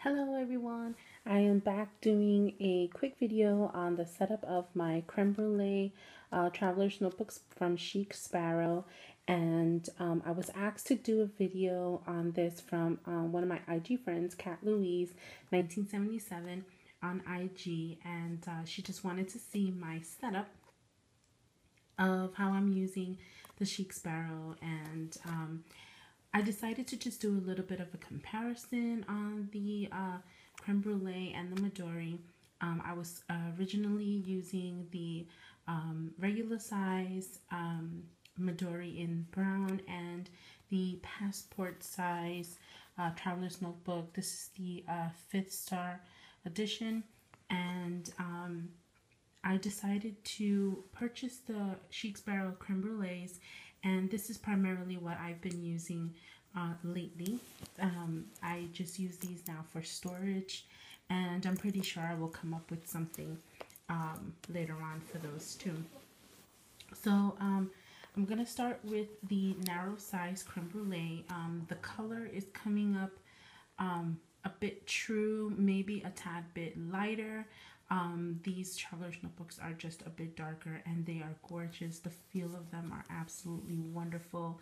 Hello everyone, I am back doing a quick video on the setup of my Creme Brulee Traveler's Notebooks from ChicSparrow, and I was asked to do a video on this from one of my IG friends, Cat Louise 1977 on IG, and she just wanted to see my setup of how I'm using the ChicSparrow, and I decided to just do a little bit of a comparison on the Creme Brulee and the Midori. I was originally using the regular size Midori in brown and the passport size Traveler's Notebook. This is the 5th star edition, and I decided to purchase the ChicSparrow Creme Brulees, and this is primarily what I've been using lately. I just use these now for storage, and I'm pretty sure I will come up with something later on for those too. So I'm going to start with the narrow size Creme Brulee. The color is coming up a bit true, maybe a tad bit lighter. These Traveler's Notebooks are just a bit darker, and they are gorgeous. The feel of them are absolutely wonderful.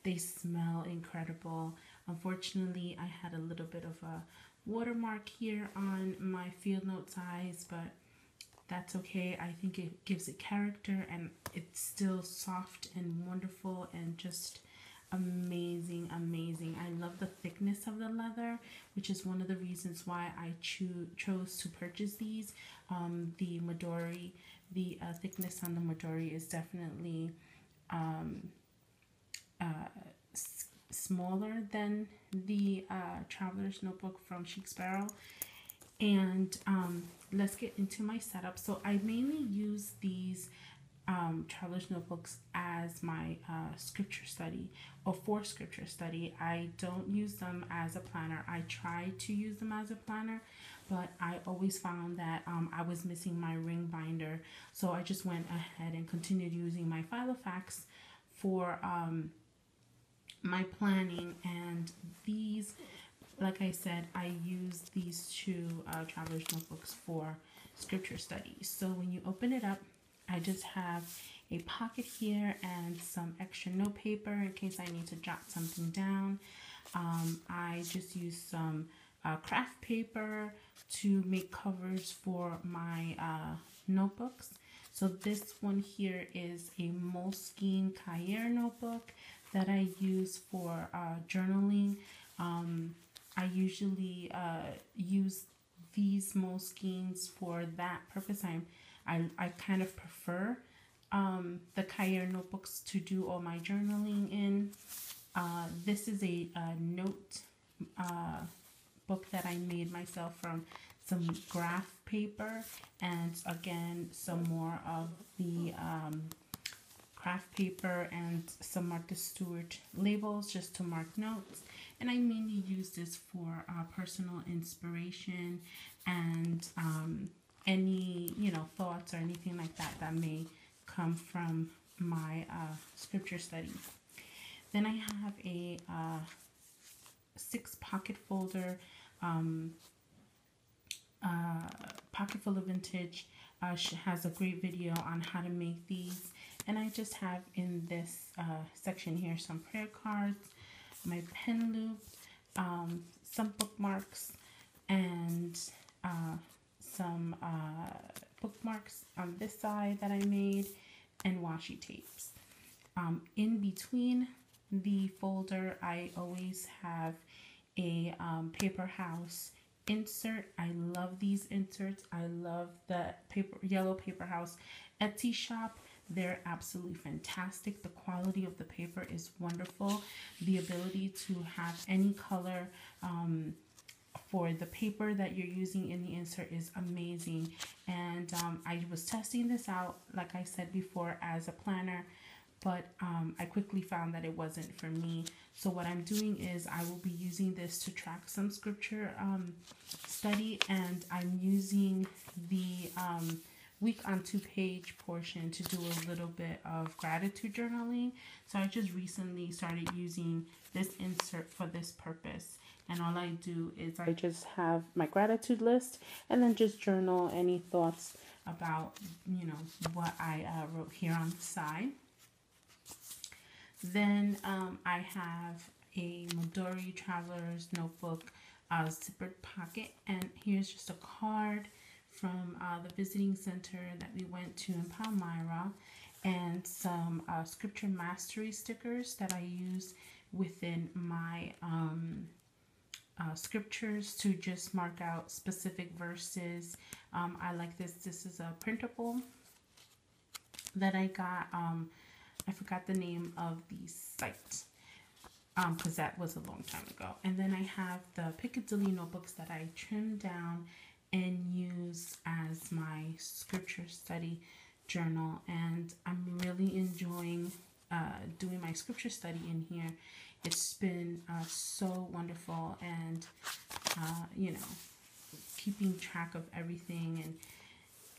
They smell incredible. Unfortunately, I had a little bit of a watermark here on my field note size, but that's okay. I think it gives it character, and it's still soft and wonderful and just amazing. I love the thickness of the leather, which is one of the reasons why I chose to purchase these. The Midori, the thickness on the Midori is definitely smaller than the Traveler's Notebook from ChicSparrow. And let's get into my setup. So I mainly use these Traveler's Notebooks as my scripture study, or for scripture study. I don't use them as a planner. I try to use them as a planner, but I always found that I was missing my ring binder, so I just went ahead and continued using my Filofax for my planning. And these, like I said, I use these two Traveler's Notebooks for scripture study. So when you open it up, I just have a pocket here and some extra note paper in case I need to jot something down. I just use some craft paper to make covers for my notebooks. So this one here is a Moleskine Cahier notebook that I use for journaling. I usually use these Moleskines for that purpose. I kind of prefer the Cahier notebooks to do all my journaling in. This is a note book that I made myself from some graph paper, and again some more of the craft paper and some Martha Stewart labels just to mark notes. And I mainly use this for personal inspiration and any thoughts or anything like that that may come from my scripture study. Then I have a 6 pocket folder, Pocket Full of Vintage. Has a great video on how to make these, and I just have in this section here some prayer cards, my pen loop, some bookmarks, and some bookmarks on this side that I made, and washi tapes. In between the folder, I always have a paper house insert. I love these inserts. I love the yellow paper house Etsy shop. They're absolutely fantastic. The quality of the paper is wonderful. The ability to have any color for the paper that you're using in the insert is amazing. And I was testing this out, like I said before, as a planner, but I quickly found that it wasn't for me. So what I'm doing is I will be using this to track some scripture study, and I'm using the week on 2-page portion to do a little bit of gratitude journaling. So I just recently started using this insert for this purpose, And all I do is I just have my gratitude list and then just journal any thoughts about, what I wrote here on the side. Then I have a Midori Traveler's Notebook zippered pocket, and here's just a card from the visiting center that we went to in Palmyra, and some scripture mastery stickers that I use within my scriptures to just mark out specific verses. I like this. This is a printable that I got. I forgot the name of the site because that was a long time ago. And then I have the Piccadilly notebooks that I trimmed down and use as my scripture study journal. And I'm really enjoying doing my scripture study in here. It's been so wonderful, and keeping track of everything, and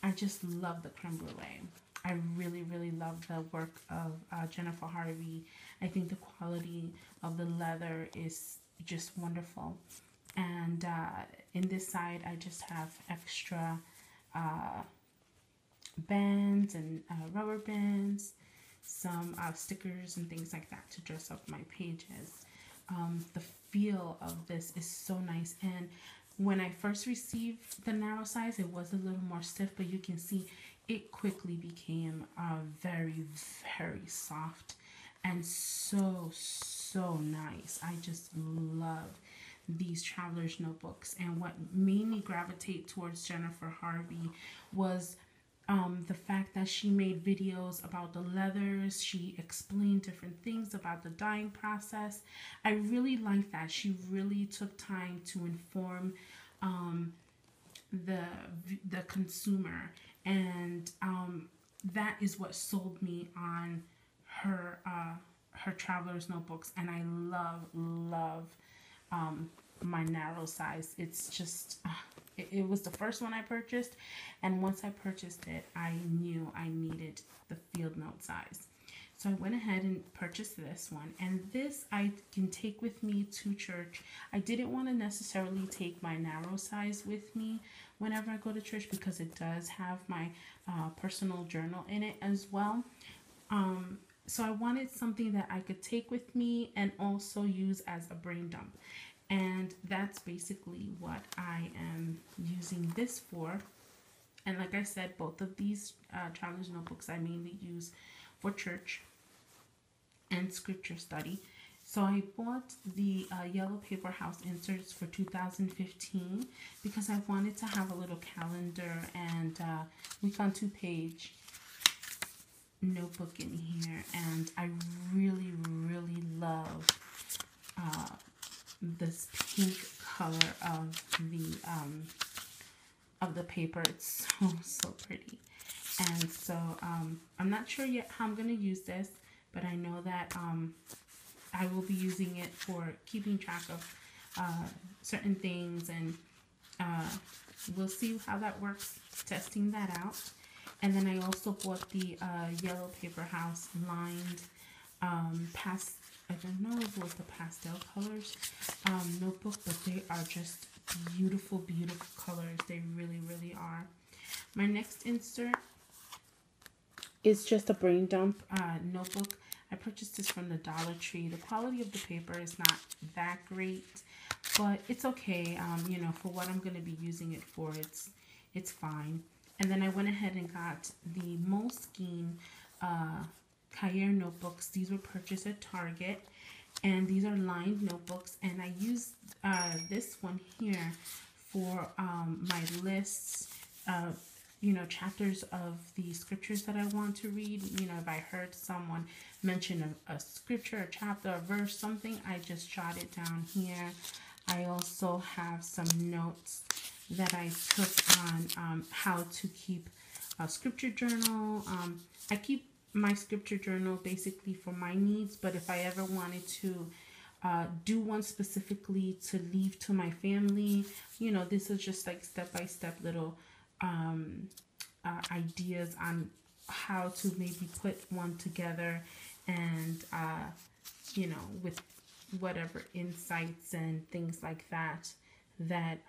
I just love the creme brulee. I really, really love the work of Jennifer Harvey. I think the quality of the leather is just wonderful. And in this side, I just have extra bands and rubber bands, some stickers and things like that to dress up my pages. The feel of this is so nice, and when I first received the narrow size, it was a little more stiff, but you can see it quickly became very, very soft and so nice. I just love these traveler's notebooks, and what made me gravitate towards Jennifer Harvey was the fact that she made videos about the leathers. She explained different things about the dyeing process. I really like that. She really took time to inform the consumer, and that is what sold me on her traveler's notebooks. And I love my narrow size. It's just it was the first one I purchased, and once I purchased it, I knew I needed the field note size. So I went ahead and purchased this one, and this I can take with me to church. I didn't want to necessarily take my narrow size with me whenever I go to church because it does have my personal journal in it as well. So I wanted something that I could take with me and also use as a brain dump. And that's basically what I am using this for. And like I said, both of these traveler's notebooks I mainly use for church and scripture study. So I bought the yellow paper house inserts for 2015 because I wanted to have a little calendar and week on 2-page notebook in here. And I really love this pink color of the paper. It's so pretty. And so I'm not sure yet how I'm going to use this, but I know that I will be using it for keeping track of certain things, and we'll see how that works, testing that out. And then I also bought the yellow paper house lined I don't know if it was the pastel colors notebook, but they are just beautiful colors. They really are. My next insert is just a brain dump notebook. I purchased this from the Dollar Tree. The quality of the paper is not that great, but it's okay. For what I'm going to be using it for, it's fine. And then I went ahead and got the Moleskine Cahier notebooks. These were purchased at Target, and these are lined notebooks, and I used this one here for my lists of chapters of the scriptures that I want to read. If I heard someone mention a scripture, a chapter, a verse, something, I just jot it down here. I also have some notes that I took on how to keep a scripture journal. I keep my scripture journal basically for my needs, but if I ever wanted to do one specifically to leave to my family, this is just like step-by-step little ideas on how to maybe put one together, and with whatever insights and things like that that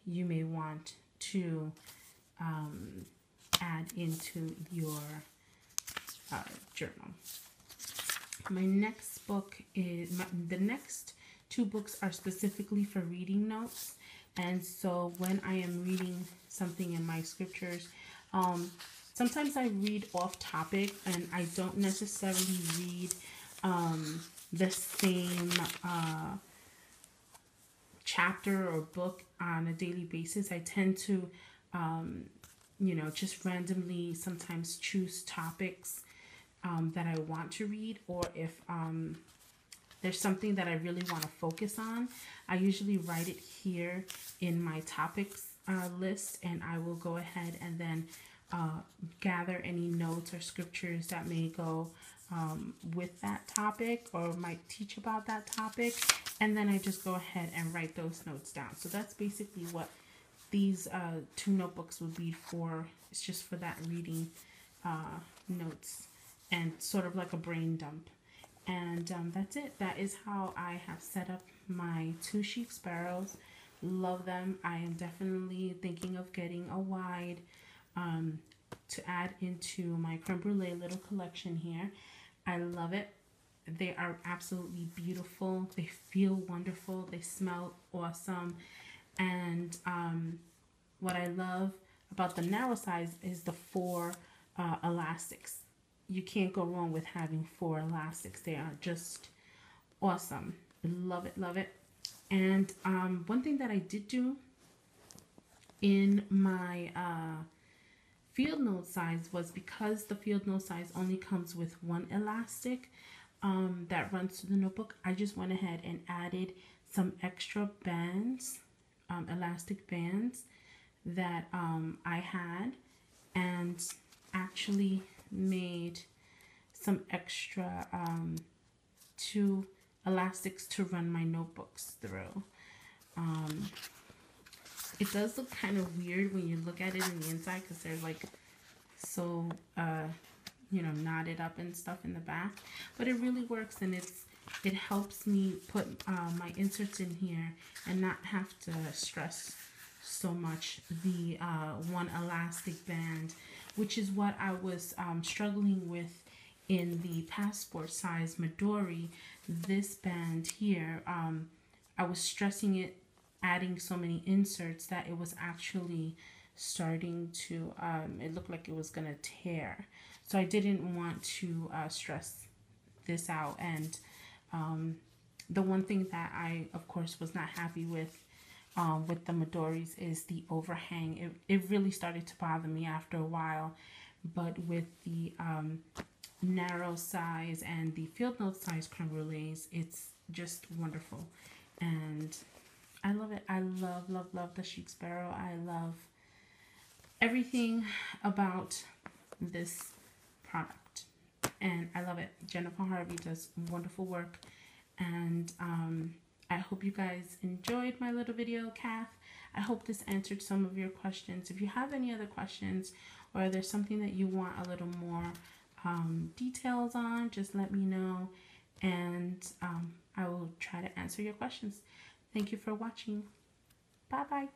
you may want to add into your journal. My next book is, the next two books are specifically for reading notes. And so when I am reading something in my scriptures, sometimes I read off topic and I don't necessarily read the same chapter or book on a daily basis. I tend to, you know, just randomly sometimes choose topics that I want to read, or if there's something that I really want to focus on, I usually write it here in my topics list, and I will go ahead and then gather any notes or scriptures that may go with that topic or might teach about that topic, and then I just go ahead and write those notes down. So that's basically what these two notebooks would be for. It's just for that reading notes and sort of like a brain dump. And that's it. That is how I have set up my two ChicSparrows. Love them. I am definitely thinking of getting a wide to add into my Creme Brulee little collection here. I love it. They are absolutely beautiful. They feel wonderful. They smell awesome. And what I love about the narrow size is the 4 elastics. You can't go wrong with having 4 elastics. They are just awesome. Love it, love it. And one thing that I did do in my field note size was, because the field note size only comes with 1 elastic that runs to the notebook, I just went ahead and added some extra bands, elastic bands that I had, and actually made some extra 2 elastics to run my notebooks through. It does look kind of weird when you look at it in the inside, because they're like so you know, knotted up and stuff in the back, but it really works, and it helps me put my inserts in here and not have to stress so much the 1 elastic band, which is what I was struggling with in the passport size Midori. This band here, I was stressing it, adding so many inserts, that it was actually starting to, it looked like it was gonna tear. So I didn't want to stress this out. And the one thing that I, of course, was not happy with the Midoris is the overhang. It really started to bother me after a while. But with the narrow size and the field note size creme brulees, it's just wonderful. And I love it. I love, love, love the ChicSparrow. I love everything about this product, and I love it. Jennifer Harvey does wonderful work, and I hope you guys enjoyed my little video, Kath. I hope this answered some of your questions. If you have any other questions, or there's something that you want a little more details on, just let me know, and I will try to answer your questions. Thank you for watching. Bye bye.